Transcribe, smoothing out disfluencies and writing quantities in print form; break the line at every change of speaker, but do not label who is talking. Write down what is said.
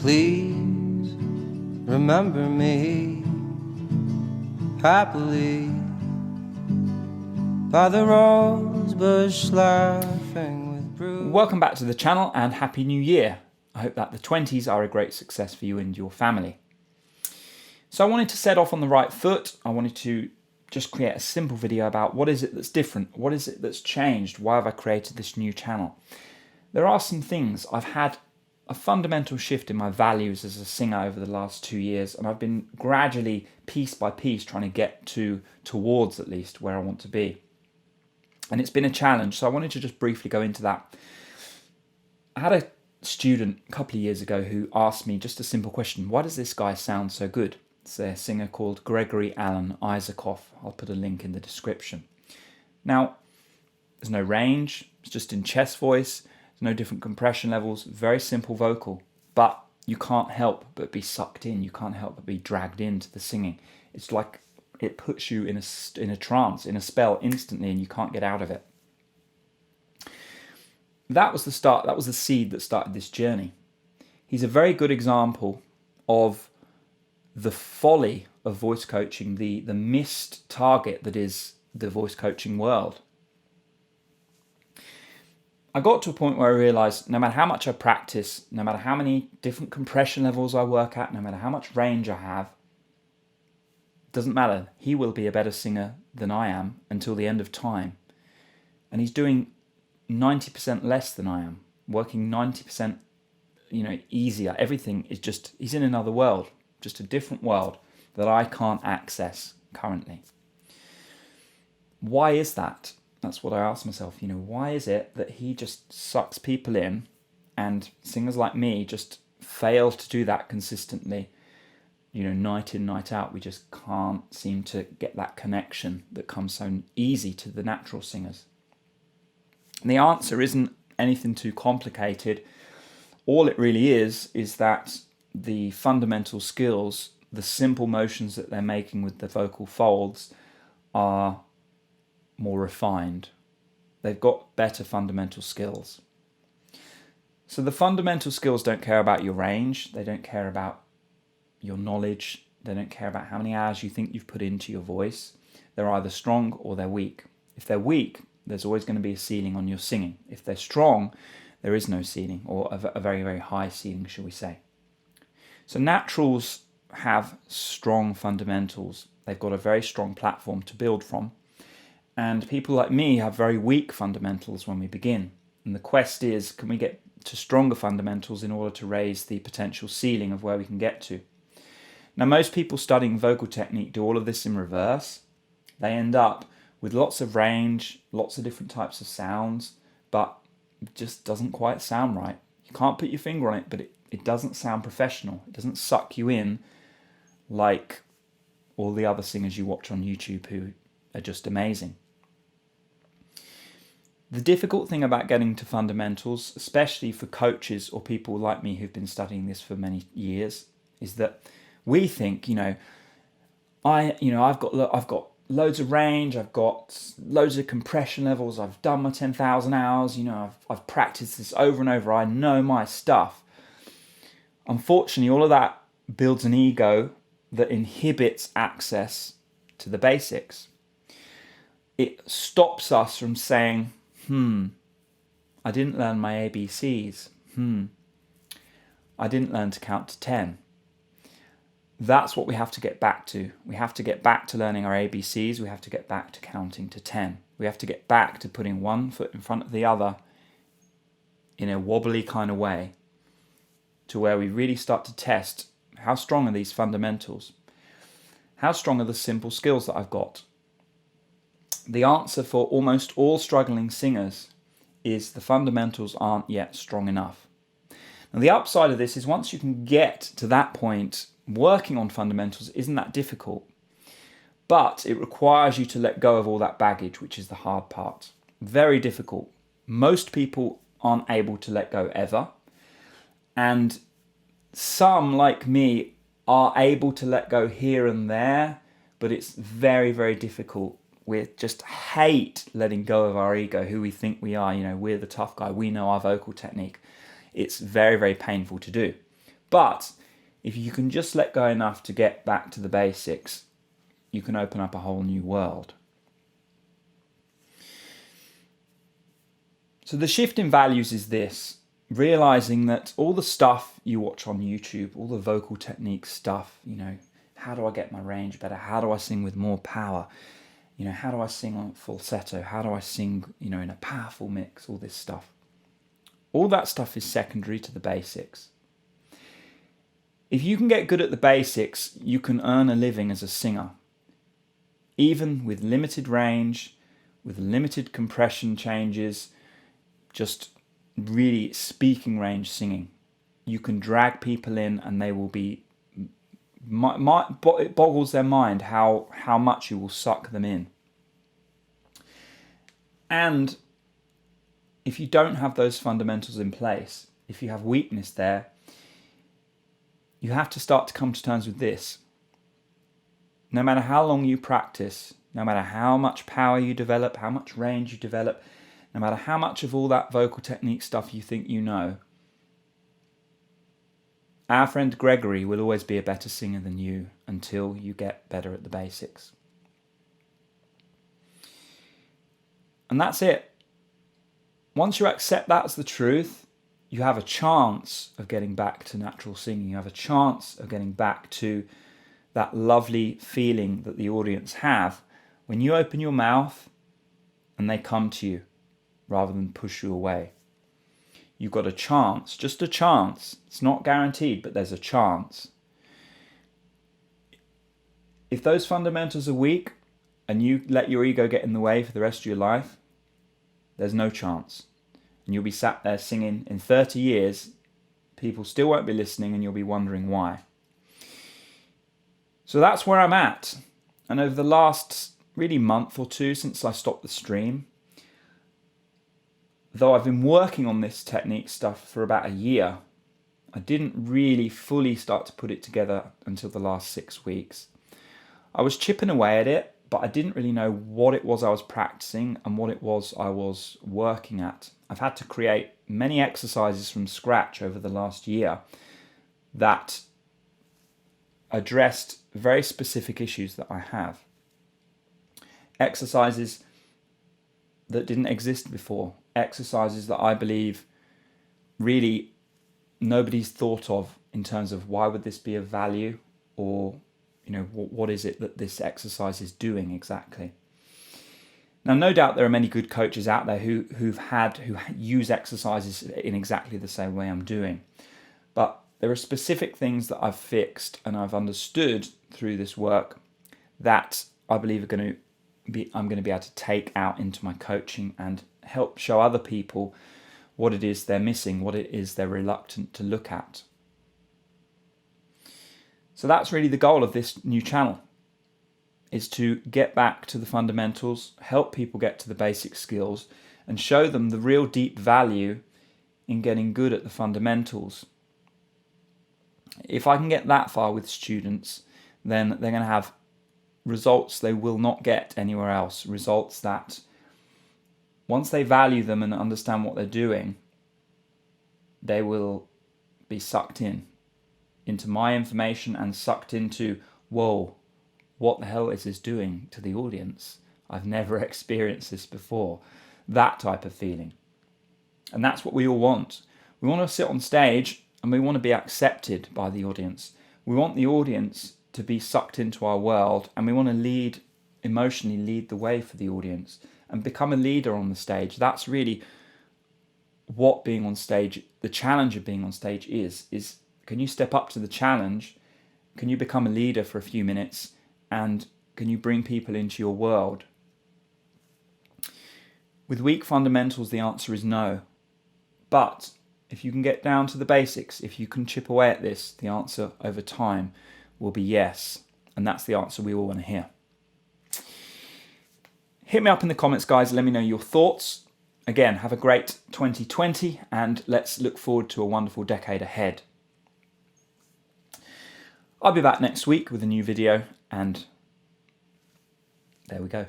Please remember me happily by the rosebush laughing with Bruce.
Welcome back to the channel and Happy New Year. I hope that the 20s are a great success for you and your family. So I wanted to set off on the right foot. I wanted to just create a simple video about what is it that's different, what is it that's changed, why have I created this new channel. There are some things. I've had a fundamental shift in my values as a singer over the last 2 years, and I've been gradually, piece by piece, trying to get towards at least where I want to be. And it's been a challenge, so I wanted to just briefly go into that. I had a student a couple of years ago who asked me just a simple question: why does this guy sound so good? It's a singer called Gregory Alan Isaacoff. I'll put a link in the description. Now, there's no range, it's just in chest voice, there's no different compression levels, very simple vocal, but you can't help but be sucked in, you can't help but be dragged into the singing. It's like it puts you in a trance, in a spell instantly, and you can't get out of it. That was the start, that was the seed that started this journey. He's a very good example of the folly of voice coaching, the missed target that is the voice coaching world. I got to a point where I realized no matter how much I practice, no matter how many different compression levels I work at, no matter how much range I have, doesn't matter. He will be a better singer than I am until the end of time. And he's doing 90% less than I am, working 90%, easier. Everything is just, he's in another world, just a different world that I can't access currently. Why is that? That's what I asked myself. Why is it that he just sucks people in and singers like me just fail to do that consistently? Night in, night out, we just can't seem to get that connection that comes so easy to the natural singers. And the answer isn't anything too complicated. All it really is that the fundamental skills, the simple motions that they're making with the vocal folds are more refined. They've got better fundamental skills. So the fundamental skills don't care about your range, they don't care about your knowledge, they don't care about how many hours you think you've put into your voice. They're either strong or they're weak. If they're weak, there's always going to be a ceiling on your singing. If they're strong, there is no ceiling, or a very, very high ceiling, shall we say. So naturals have strong fundamentals. They've got a very strong platform to build from. And people like me have very weak fundamentals when we begin. And the quest is, can we get to stronger fundamentals in order to raise the potential ceiling of where we can get to? Now, most people studying vocal technique do all of this in reverse. They end up with lots of range, lots of different types of sounds, but it just doesn't quite sound right. You can't put your finger on it, but it doesn't sound professional. It doesn't suck you in like all the other singers you watch on YouTube who are just amazing. The difficult thing about getting to fundamentals, especially for coaches or people like me who've been studying this for many years, is that we think, I've got loads of range, I've got loads of compression levels, I've done my 10,000 hours, I've practiced this over and over, I know my stuff. Unfortunately, all of that builds an ego that inhibits access to the basics. It stops us from saying, I didn't learn my ABCs. I didn't learn to count to 10. That's what we have to get back to. We have to get back to learning our ABCs. We have to get back to counting to 10. We have to get back to putting one foot in front of the other in a wobbly kind of way, to where we really start to test how strong are these fundamentals? How strong are the simple skills that I've got? The answer for almost all struggling singers is the fundamentals aren't yet strong enough. Now, the upside of this is once you can get to that point, working on fundamentals isn't that difficult, but it requires you to let go of all that baggage, which is the hard part. Very difficult. Most people aren't able to let go ever, and some, like me, are able to let go here and there, but it's very, very difficult. We just hate letting go of our ego, who we think we are. We're the tough guy. We know our vocal technique. It's very, very painful to do. But if you can just let go enough to get back to the basics, you can open up a whole new world. So the shift in values is this: realizing that all the stuff you watch on YouTube, all the vocal technique stuff, how do I get my range better? How do I sing with more power? How do I sing on falsetto? How do I sing, in a powerful mix? All this stuff. All that stuff is secondary to the basics. If you can get good at the basics, you can earn a living as a singer. Even with limited range, with limited compression changes, just really speaking range singing. You can drag people in and they will be, it boggles their mind how much you will suck them in. And if you don't have those fundamentals in place, if you have weakness there, you have to start to come to terms with this. No matter how long you practice, no matter how much power you develop, how much range you develop, no matter how much of all that vocal technique stuff you think you know, our friend Gregory will always be a better singer than you until you get better at the basics. And that's it. Once you accept that's the truth, you have a chance of getting back to natural singing. You have a chance of getting back to that lovely feeling that the audience have when you open your mouth and they come to you rather than push you away. You've got a chance, just a chance. It's not guaranteed, but there's a chance. If those fundamentals are weak and you let your ego get in the way for the rest of your life, there's no chance. And you'll be sat there singing in 30 years, people still won't be listening and you'll be wondering why. So that's where I'm at. And over the last really month or two since I stopped the stream, though I've been working on this technique stuff for about a year, I didn't really fully start to put it together until the last 6 weeks. I was chipping away at it, but I didn't really know what it was I was practicing and what it was I was working at. I've had to create many exercises from scratch over the last year that addressed very specific issues that I have. Exercises that didn't exist before. Exercises that I believe really nobody's thought of in terms of why would this be of value, or what is it that this exercise is doing exactly. Now, no doubt there are many good coaches out there who use exercises in exactly the same way I'm doing, but there are specific things that I've fixed and I've understood through this work that I believe I'm going to be able to take out into my coaching and help show other people what it is they're missing, what it is they're reluctant to look at. So that's really the goal of this new channel, is to get back to the fundamentals, help people get to the basic skills, and show them the real deep value in getting good at the fundamentals. If I can get that far with students, then they're going to have results they will not get anywhere else. Results that, once they value them and understand what they're doing, they will be sucked into my information and sucked into, whoa, what the hell is this doing to the audience? I've never experienced this before. That type of feeling. And that's what we all want. We want to sit on stage and we want to be accepted by the audience. We want the audience to be sucked into our world, and we want to emotionally lead the way for the audience and become a leader on the stage. That's really what being on stage, the challenge of being on stage is can you step up to the challenge? Can you become a leader for a few minutes? And can you bring people into your world? With weak fundamentals, the answer is no. But if you can get down to the basics, if you can chip away at this, the answer over time will be yes. And that's the answer we all want to hear. Hit me up in the comments, guys. Let me know your thoughts. Again, have a great 2020 and let's look forward to a wonderful decade ahead. I'll be back next week with a new video, and there we go.